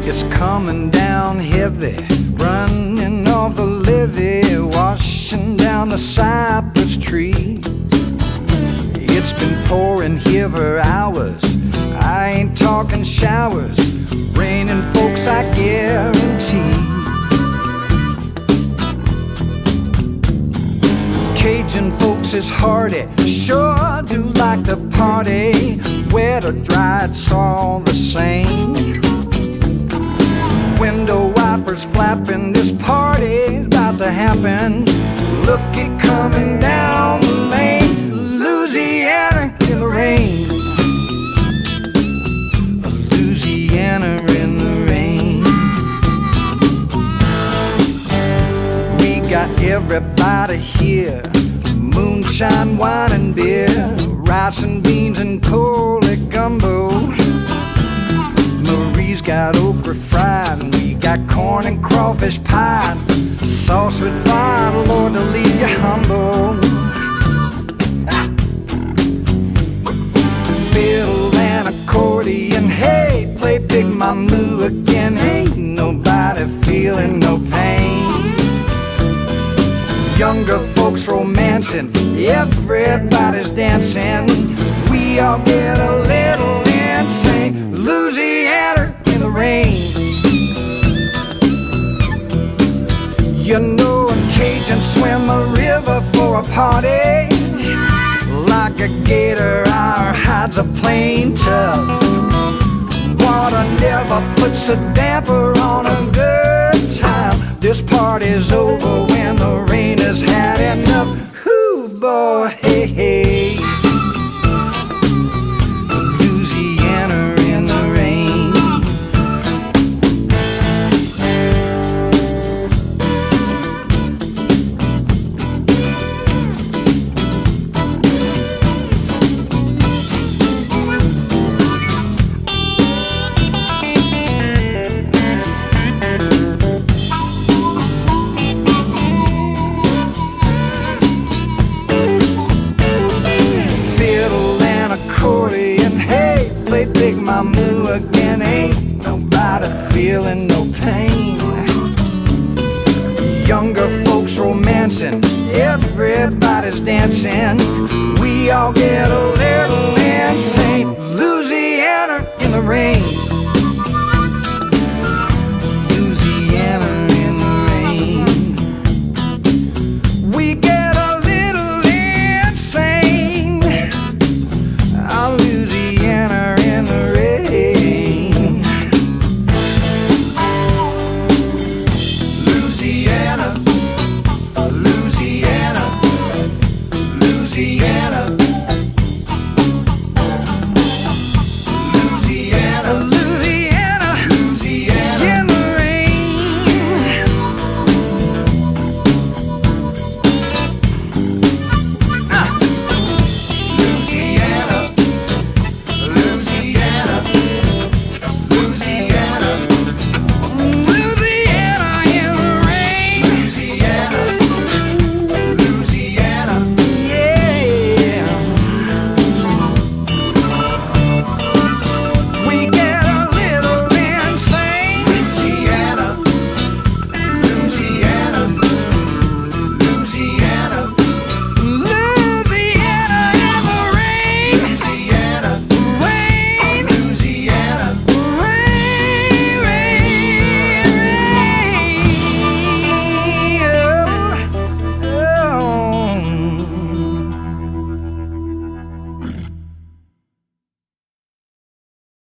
It's coming down heavy, running off the levee, washing down the cypress tree. It's been pouring here for hours, I ain't talking showers, raining folks I guarantee. Cajun folks is hardy, sure do like to party, wet or dry it's all the same. Window wipers flapping, this party's about to happen. Look it coming down the lane, Louisiana in the rain. Louisiana in the rain. We got everybody here, moonshine, wine and beer, rice and beans and cold gumbo. Marie's got okra fried, and we got corn and crawfish pie, sauce with fire, Lord, to leave you humble. Fiddle and accordion, hey, play Big Mamu again. Ain't nobody feeling no pain. Younger folks romancing, everybody's dancing. We all get a little insane. Louisiana in the rain. You know a Cajun swim a river for a party, like a gator our hides a plain tough. Water never puts a damper on a good time. This party's over when the rain has had enough. Ooh boy, hey hey. Louisiana in the rain. Big Mamu again, ain't nobody feeling no pain. Younger folks romancing, everybody's dancing. We all get a little insane. Louisiana in the rain. Louisiana in the rain. We get a little insane. Our Louisiana in the rain. Louisiana, Louisiana, Louisiana.